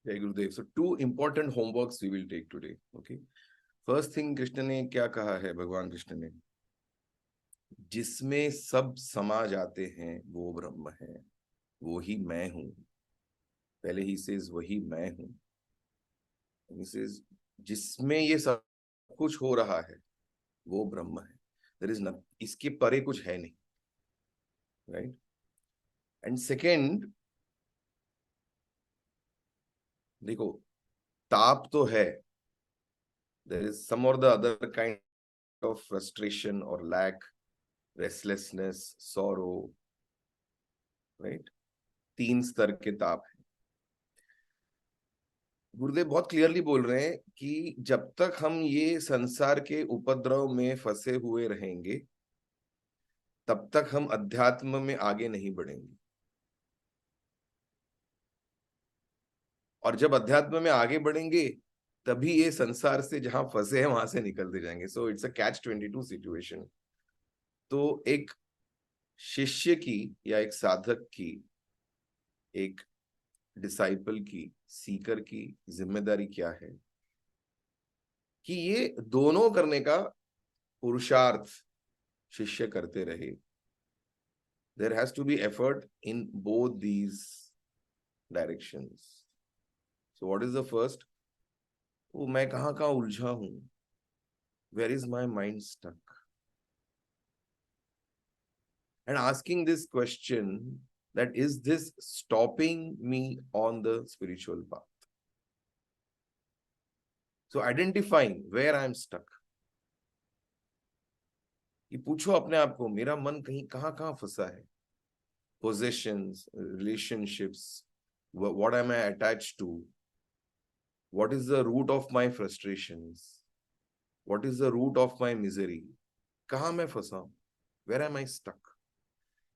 जय गुरुदेव. So two important homeworks we will take today. Okay. First thing, Krishna ने क्या कहा है, भगवान कृष्ण ने, जिसमें सब समा जाते हैं वो ब्रह्म है, वो ही मैं हूं. पहले ही says वही मैं हूं. He says जिसमें ये सब कुछ हो रहा है वो ब्रह्म है. There is nothing, इसके परे कुछ है नहीं. Right. And second, देखो, ताप तो है. There is some or the other kind of frustration or lack, restlessness, sorrow, right? 3 स्तर के ताप हैं. गुरुदेव बहुत क्लियरली बोल रहे हैं कि जब तक हम ये संसार के उपद्रव में फंसे हुए रहेंगे तब तक हम अध्यात्म में आगे नहीं बढ़ेंगे, और जब अध्यात्म में आगे बढ़ेंगे तभी ये संसार से जहां फंसे हैं वहां से निकलते जाएंगे. So it's a catch-22 situation. तो एक शिष्य की या एक साधक की, एक डिसाइपल की, सीकर की जिम्मेदारी क्या है कि ये दोनों करने का पुरुषार्थ शिष्य करते रहे. There has to be effort in both these directions. So what is the first? वो मैं कहाँ उलझा हूं, where is my mind stuck, and asking this question, that is this stopping me on the spiritual path. So identifying where I am stuck. ये पूछो अपने आप को, मेरा मन कहाँ फंसा है. Possessions, relationships, what am I attached to? What is the root of my frustrations? What is the root of my misery? कहाँ मैं फंसा हूं? Where am I stuck?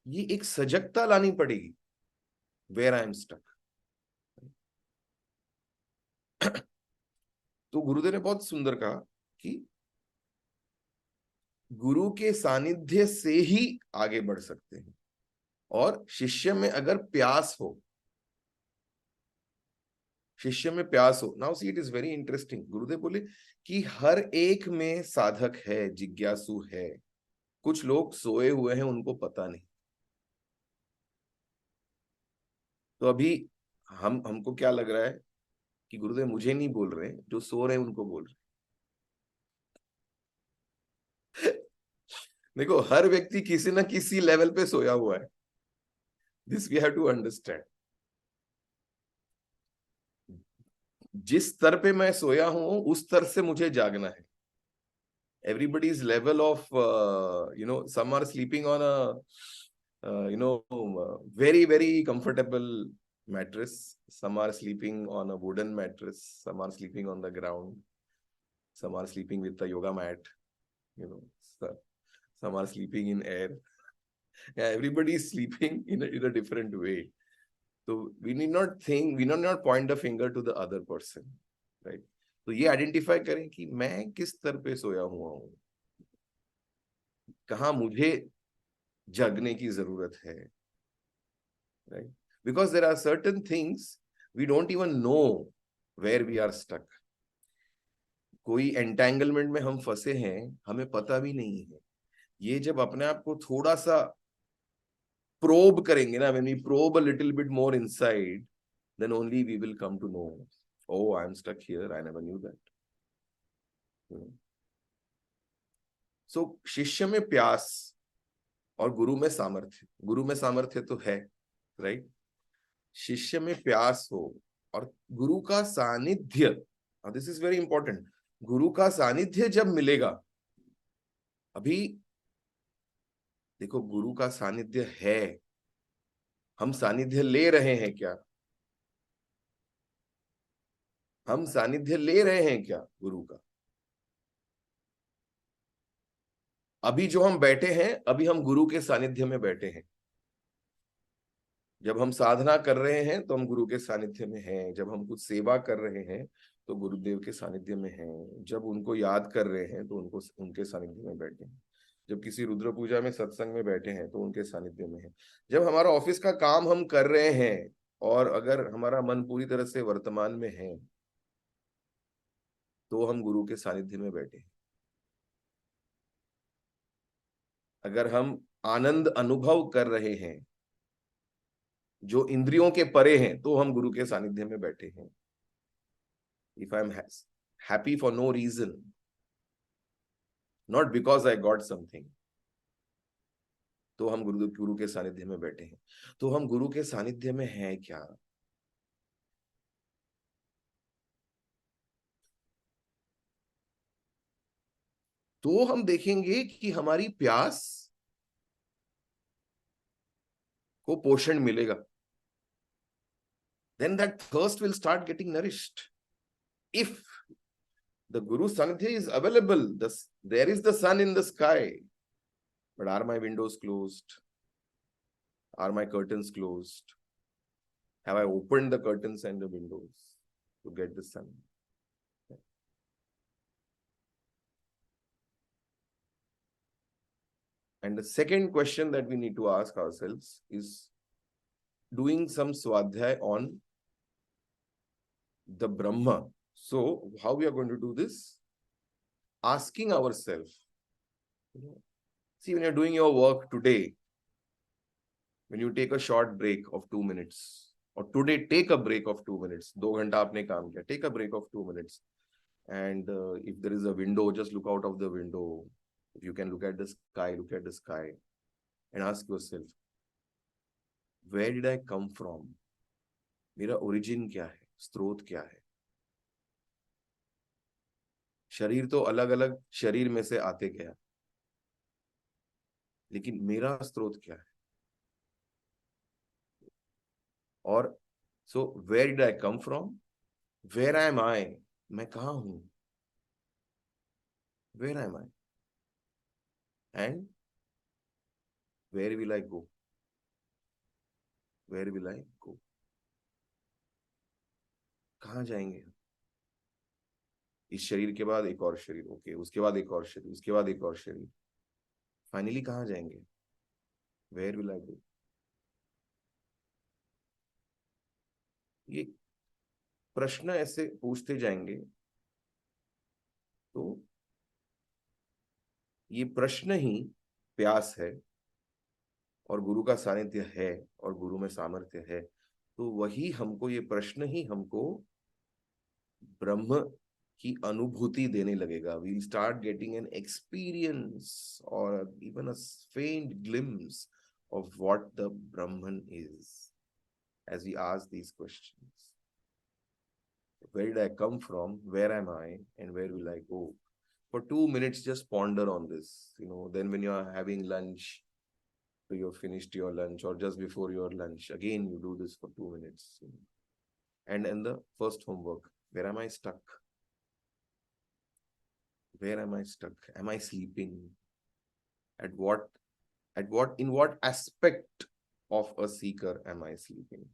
ये एक सजगता लानी पड़ेगी. Where I am stuck. तो गुरुदेव ने बहुत सुंदर कहा कि गुरु के सानिध्य से ही आगे बढ़ सकते हैं, और शिष्य में अगर प्यास हो, शिष्य में प्यास हो. Now see, it is very interesting. गुरुदेव बोले कि हर एक में साधक है, जिज्ञासु है. कुछ लोग सोए हुए हैं, उनको पता नहीं. तो अभी हमको क्या लग रहा है कि गुरुदेव मुझे नहीं बोल रहे, जो सो रहे हैं उनको बोल रहे. देखो, हर व्यक्ति किसी ना किसी लेवल पे सोया हुआ है. This we have to understand. जिस स्तर पे मैं सोया हूं उस स्तर से मुझे जागना है. Everybody's level of some are sleeping on a very comfortable mattress. Some are sleeping on a wooden mattress. Some are sleeping on the ground. Some are sleeping with a yoga mat. Some are sleeping in air. Yeah, everybody is sleeping in a different way. So we need not point the finger to the other person, right? तो ये identify करें कि मैं किस स्तर पे सोया हुआ हूं, कहां मुझे जगने की जरूरत है, right? Because there are certain things we don't even know where we are stuck. कोई एंटेंगलमेंट में हम फंसे हैं, हमें पता भी नहीं है. ये जब अपने आप को थोड़ा सा प्रोब करेंगे ना, when we probe a little bit more inside, then only we will come to know, oh, I am stuck here, I never knew that. So शिष्य में प्यास और गुरु में सामर्थ्य. गुरु में सामर्थ्य तो है, राइट? शिष्य में प्यास हो और गुरु का सानिध्य, दिस इज वेरी इंपॉर्टेंट. गुरु का सानिध्य जब मिलेगा, अभी देखो, गुरु का सानिध्य है, हम सानिध्य ले रहे हैं क्या? हम सानिध्य ले रहे हैं क्या गुरु का? अभी जो हम बैठे हैं, अभी हम गुरु के सानिध्य में बैठे हैं. जब हम साधना कर रहे हैं तो हम गुरु के सानिध्य में हैं. जब हम कुछ सेवा कर रहे हैं तो गुरुदेव के सानिध्य में हैं. जब उनको याद कर रहे हैं तो उनके सानिध्य में बैठे हैं. जब किसी रुद्र पूजा में सत्संग में बैठे हैं तो उनके सानिध्य में हैं. जब हमारा ऑफिस का काम हम कर रहे हैं और अगर हमारा मन पूरी तरह से वर्तमान में है तो हम गुरु के सानिध्य में बैठे हैं। अगर हम आनंद अनुभव कर रहे हैं जो इंद्रियों के परे हैं तो हम गुरु के सानिध्य में बैठे हैं। If I am happy for no reason, not because I got something, तो हम गुरु गुरु के सानिध्य में बैठे हैं। तो हम गुरु के सानिध्य में हैं क्या? तो हम देखेंगे कि हमारी प्यास को पोषण मिलेगा। Then that thirst will start getting nourished. If the Guru Sanidhya is available, there is the sun in the sky, but are my windows closed? Are my curtains closed? Have I opened the curtains and the windows to get the sun? And the second question that we need to ask ourselves is doing some swadhyay on the Brahma. So how we are going to do this? Asking ourselves, see, when you're doing your work today, when you take a short break of 2 minutes, or today take a break of 2 minutes, 2 घंटा आपने काम किया, take a break of 2 minutes, and if there is a window, just look out of the window. If you can look at the sky, look at the sky and ask yourself, where did I come from? मेरा origin क्या है? स्रोत क्या है? शरीर तो अलग अलग शरीर में से आते गया, लेकिन मेरा स्रोत क्या है? और so where did I come from? Where am I? मैं कहाँ हूं? Where am I? And where will I go? Where will I go? कहाँ जाएंगे? इस शरीर के बाद एक और शरीर, ओके, उसके बाद एक और शरीर, उसके बाद एक और शरीर, फाइनली कहाँ जाएंगे? Where will I go? ये प्रश्न ऐसे पूछते जाएंगे तो ये प्रश्न ही प्यास है, और गुरु का सानिध्य है और गुरु में सामर्थ्य है, तो वही हमको, ये प्रश्न ही हमको ब्रह्म की अनुभूति देने लगेगा. We'll start getting an experience or even a faint glimpse of what the Brahman is as we ask these questions. Where did I come from? Where am I? And where will I go? For 2 minutes, just ponder on this. Then when you are having lunch, so you've finished your lunch, or just before your lunch, again you do this for 2 minutes. And in the first homework, where am I stuck? Where am I stuck? Am I sleeping? In what aspect of a seeker am I sleeping?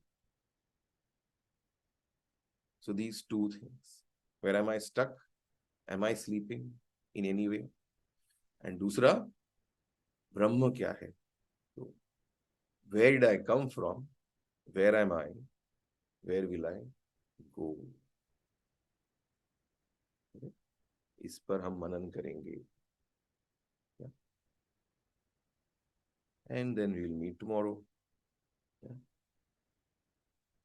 So these two things. Where am I stuck? Am I sleeping in any way? And दूसरा, ब्रह्म क्या है? So, where did I come from? Where am I? Where will I go? इस पर हम मनन करेंगे. And then we'll meet tomorrow.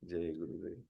Jai Gurudev.